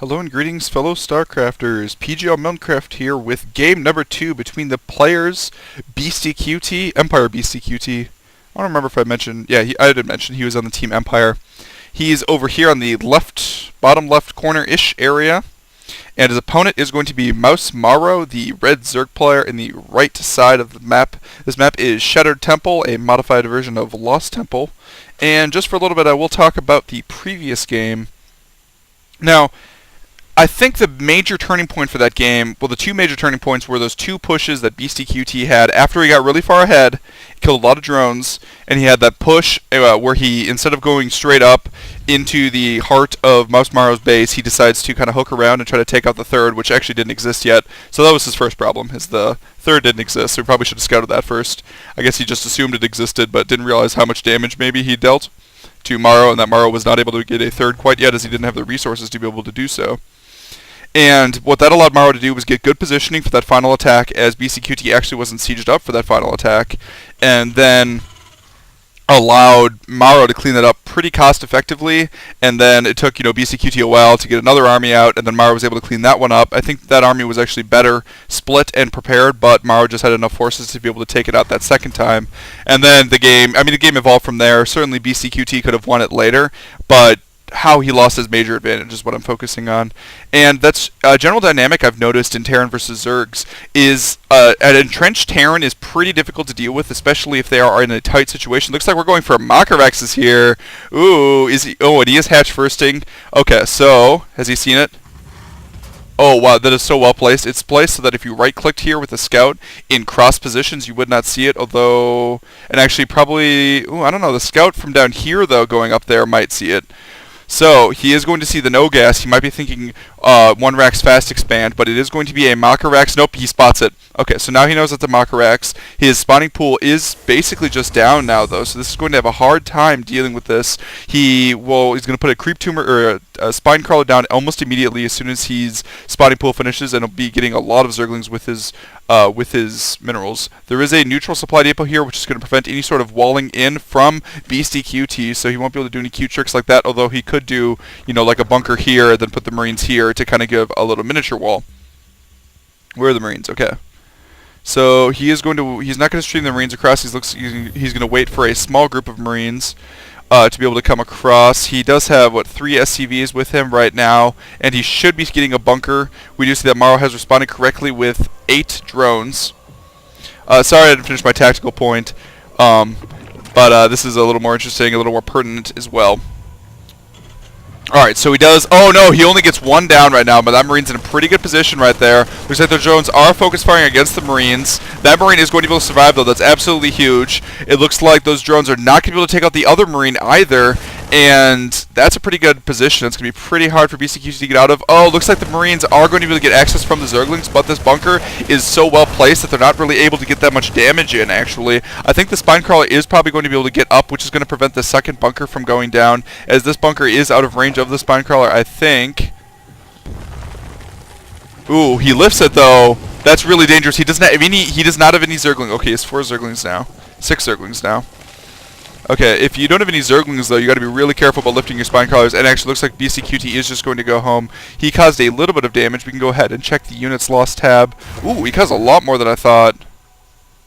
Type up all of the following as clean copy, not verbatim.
Hello and greetings, fellow StarCrafters. PGL Minecraft here with game number 2 between the players BeastyQT, Empire BeastyQT. I don't remember if I mentioned, I did mention he was on the team Empire. He's over here on the bottom left corner-ish area, and his opponent is going to be Mouz.Morrow, the red Zerg player in the right side of the map. This map is Shattered Temple, a modified version of Lost Temple. And just for a little bit, I will talk about the previous game. Now, I think the major turning point for that game, well, the two major turning points were those two pushes that BeastyQT had after he got really far ahead, killed a lot of drones, and he had that push where he, instead of going straight up into the heart of Mouz.Morrow's base, he decides to kind of hook around and try to take out the third, which actually didn't exist yet. So that was his first problem, is the third didn't exist, so he probably should have scouted that first. I guess he just assumed it existed, but didn't realize how much damage maybe he dealt to Morrow, and that Morrow was not able to get a third quite yet, as he didn't have the resources to be able to do so. And what that allowed Morrow to do was get good positioning for that final attack, as BeastyQT actually wasn't sieged up for that final attack, and then allowed Morrow to clean that up pretty cost effectively. And then it took BeastyQT a while to get another army out, and then Morrow was able to clean that one up. I think that army was actually better split and prepared, but Morrow just had enough forces to be able to take it out that second time. And then the game evolved from there. Certainly BeastyQT could have won it later, but how he lost his major advantage is what I'm focusing on. And that's a general dynamic I've noticed in Terran versus Zergs is an entrenched Terran is pretty difficult to deal with, especially if they are in a tight situation. Looks like we're going for Mastercup.avi here. Ooh, is he? Oh, and he is hatch firsting. Okay, so has he seen it? Oh wow, that is so well placed. It's placed so that if you right-clicked here with a scout in cross positions, you would not see it. Although, and actually probably, I don't know. The scout from down here though, going up there, might see it. So, he is going to see the no gas. He might be thinking 1-Rax fast expand, but it is going to be a Mastercup.avi. Nope, he spots it. Okay, so now he knows it's a Mastercup.avi. His spawning pool is basically just down now, though, so this is going to have a hard time dealing with this. He's going to put a creep tumor or a spine crawler down almost immediately as soon as his spawning pool finishes, and he'll be getting a lot of Zerglings with his minerals. There is a neutral supply depot here, which is going to prevent any sort of walling in from BeastyQT, so he won't be able to do any cute tricks like that, although he could do, like a bunker here, then put the Marines here to kind of give a little miniature wall. Where are the Marines? Okay. So he's not going to stream the Marines across. He's going to wait for a small group of Marines to be able to come across. He does have, 3 SCVs with him right now, and he should be getting a bunker. We do see that Morrow has responded correctly with 8 drones. Sorry I didn't finish my tactical point, but this is a little more interesting, a little more pertinent as well. Alright, so he does... Oh no, he only gets 1 down right now, but that Marine's in a pretty good position right there. Looks like the drones are focus firing against the Marines. That Marine is going to be able to survive, though. That's absolutely huge. It looks like those drones are not going to be able to take out the other Marine either, and that's a pretty good position. It's going to be pretty hard for BeastyQT to get out of. Oh, looks like the Marines are going to be able to get access from the Zerglings, but this bunker is so well placed that they're not really able to get that much damage in, actually. I think the spine crawler is probably going to be able to get up, which is going to prevent the second bunker from going down, as this bunker is out of range of the spine crawler, I think. Ooh, he lifts it though. That's really dangerous. He does not have any Zergling. Okay, it's 4 Zerglings now. 6 Zerglings now. Okay, if you don't have any Zerglings though, you got to be really careful about lifting your spine crawlers. And actually looks like BeastyQT is just going to go home. He caused a little bit of damage. We can go ahead and check the units lost tab. Ooh, he caused a lot more than I thought.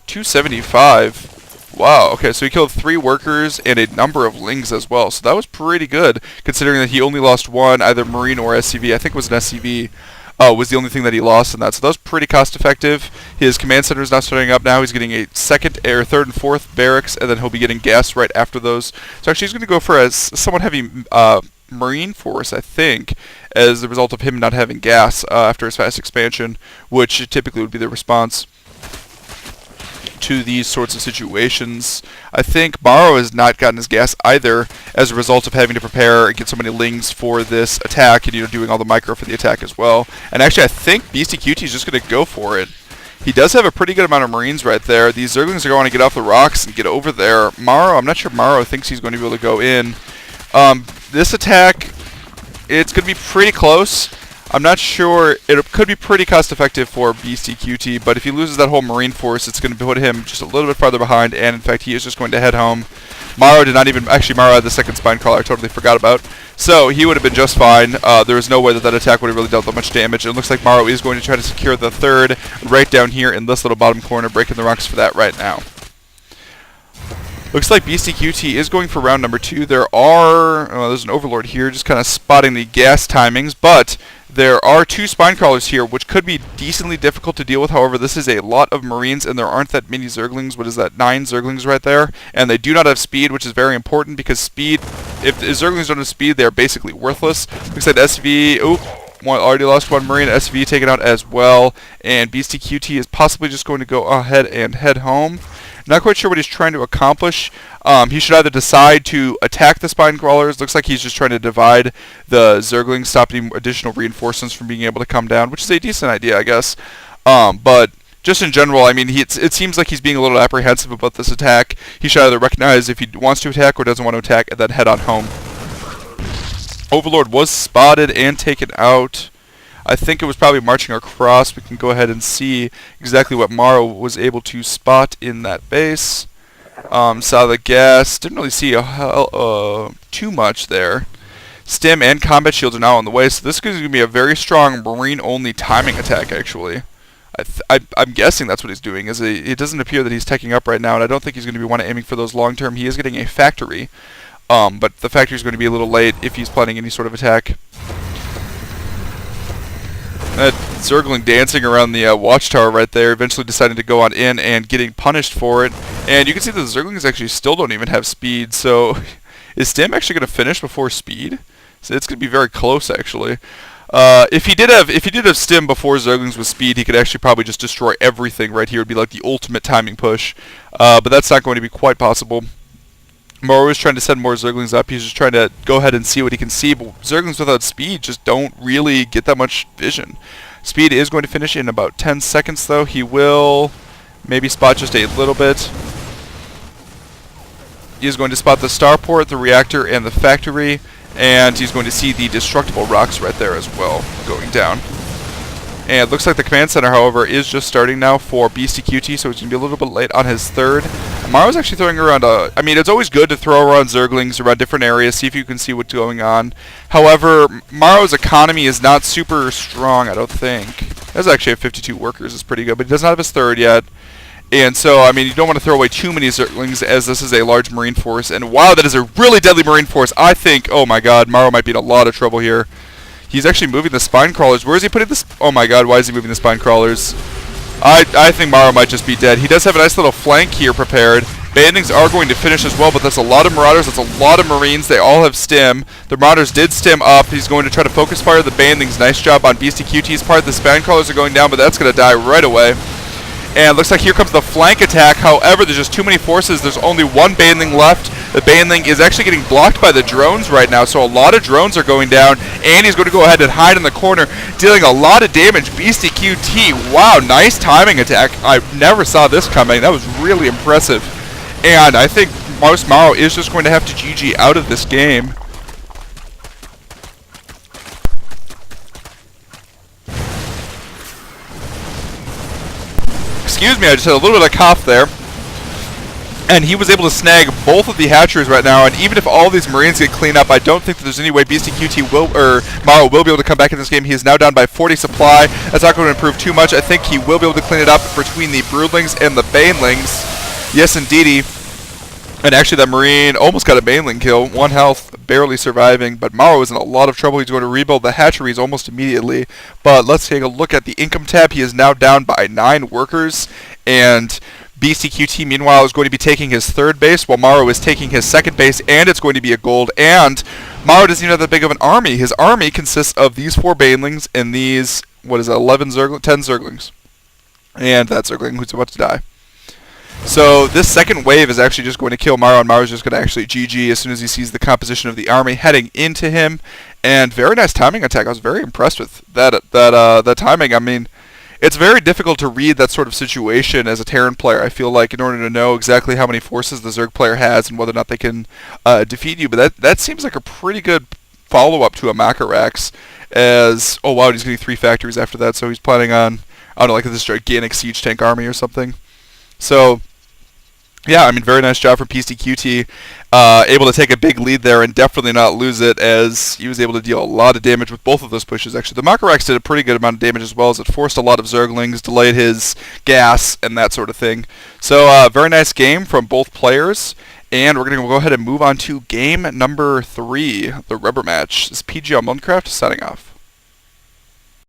275. Wow, okay, so he killed 3 workers and a number of lings as well. So that was pretty good, considering that he only lost 1, either Marine or SCV. I think it was an SCV. Was the only thing that he lost in that. So that was pretty cost effective. His command center is now starting up now. He's getting a third and fourth barracks, and then he'll be getting gas right after those. So actually he's going to go for a somewhat heavy Marine force, I think, as a result of him not having gas after his fast expansion, which typically would be the response to these sorts of situations. I think Morrow has not gotten his gas either as a result of having to prepare and get so many lings for this attack, and doing all the micro for the attack as well. And actually I think BeastyQT is just going to go for it. He does have a pretty good amount of Marines right there. These Zerglings are going to get off the rocks and get over there. Morrow, I'm not sure Morrow thinks he's going to be able to go in. This attack, it's going to be pretty close. I'm not sure. It could be pretty cost effective for BeastyQT, but if he loses that whole Marine force, it's going to put him just a little bit farther behind, and in fact he is just going to head home. Morrow did not even, actually Morrow had the second spine crawler I totally forgot about. So he would have been just fine. There was no way that that attack would have really dealt that much damage. It looks like Morrow is going to try to secure the third right down here in this little bottom corner, breaking the rocks for that right now. Looks like BeastyQT is going for round number 2. There's an Overlord here just kind of spotting the gas timings, but there are 2 spine crawlers here, which could be decently difficult to deal with. However, this is a lot of Marines, and there aren't that many Zerglings. What is that? 9 Zerglings right there. And they do not have speed, which is very important, because speed, if the Zerglings don't have speed, they are basically worthless. Looks like the SV, already lost 1 Marine. SV taken out as well. And BeastyQT is possibly just going to go ahead and head home. Not quite sure what he's trying to accomplish. He should either decide to attack the spine crawlers. Looks like he's just trying to divide the Zerglings, stop any additional reinforcements from being able to come down, which is a decent idea, I guess. But just in general, I mean, it seems like he's being a little apprehensive about this attack. He should either recognize if he wants to attack or doesn't want to attack, and then head on home. Overlord was spotted and taken out. I think it was probably marching across. We can go ahead and see exactly what Morrow was able to spot in that base. Saw the gas. Didn't really see too much there. Stim and combat shields are now on the way, so this is going to be a very strong Marine-only timing attack, actually. I'm guessing that's what he's doing. It doesn't appear that he's teching up right now, and I don't think he's going to be aiming for those long-term. He is getting a factory, but the factory is going to be a little late if he's planning any sort of attack. That Zergling dancing around the watchtower right there, eventually deciding to go on in and getting punished for it. And you can see that the Zerglings actually still don't even have speed, so is Stim actually going to finish before speed? So it's going to be very close, actually. If he did have Stim before Zerglings with speed, he could actually probably just destroy everything right here. It would be like the ultimate timing push. But that's not going to be quite possible. Morrow is trying to send more Zerglings up. He's just trying to go ahead and see what he can see, but Zerglings without speed just don't really get that much vision. Speed is going to finish in about 10 seconds, though. He will maybe spot just a little bit. He is going to spot the starport, the reactor, and the factory, and he's going to see the destructible rocks right there as well going down. And it looks like the command center, however, is just starting now for BeastyQT, so he's going to be a little bit late on his third. Morrow's actually throwing around I mean, it's always good to throw around Zerglings around different areas, see if you can see what's going on. However, Morrow's economy is not super strong, I don't think. He does actually have 52 workers, it's pretty good, but he doesn't have his third yet. And so, I mean, you don't want to throw away too many Zerglings, as this is a large Marine force. And wow, that is a really deadly Marine force. I think, oh my god, Morrow might be in a lot of trouble here. He's actually moving the spine crawlers. Where is he putting this? Oh my god, why is he moving the spine crawlers? I think Morrow might just be dead. He does have a nice little flank here prepared. Bandings are going to finish as well, but that's a lot of Marauders. That's a lot of Marines. They all have stim. The Marauders did stim up. He's going to try to focus fire the Bandings. Nice job on BeastyQT's part. The spine crawlers are going down, but that's going to die right away. And it looks like here comes the flank attack. However, there's just too many forces. There's only one Bandling left. The Bandling is actually getting blocked by the drones right now, so a lot of drones are going down. And he's going to go ahead and hide in the corner, dealing a lot of damage. BeastyQT, wow, nice timing attack. I never saw this coming. That was really impressive. And I think Mouz.Morrow is just going to have to GG out of this game. Excuse me, I just had a little bit of cough there. And he was able to snag both of the hatcheries right now, and even if all of these Marines get cleaned up, I don't think that there's any way BeastyQT Morrow will be able to come back in this game. He is now down by 40 supply. That's not going to improve too much. I think he will be able to clean it up between the Broodlings and the Banelings. Yes, indeedy. And actually that Marine almost got a Baneling kill. 1 health, barely surviving. But Morrow is in a lot of trouble. He's going to rebuild the hatcheries almost immediately. But let's take a look at the income tab. He is now down by 9 workers. And BeastyQT, meanwhile, is going to be taking his third base, while Morrow is taking his second base, and it's going to be a gold. And Morrow doesn't even have that big of an army. His army consists of these 4 Banelings and these, 10 Zerglings. And that Zergling who's about to die. So this second wave is actually just going to kill Morrow, and Morrow's just going to actually GG as soon as he sees the composition of the army heading into him. And very nice timing attack. I was very impressed with that timing. I mean, it's very difficult to read that sort of situation as a Terran player, I feel like, in order to know exactly how many forces the Zerg player has and whether or not they can defeat you. But that seems like a pretty good follow-up to a Macarax, as, oh wow, he's getting 3 factories after that, so he's planning on, I don't know, like this gigantic siege tank army or something. So Yeah, I mean, very nice job from BeastyQT. Able to take a big lead there and definitely not lose it, as he was able to deal a lot of damage with both of those pushes. Actually, the Macarex did a pretty good amount of damage as well, as it forced a lot of Zerglings, delayed his gas, and that sort of thing. So, very nice game from both players. And we're going to go ahead and move on to game number 3, the rubber match. This is PGL Minecraft signing off.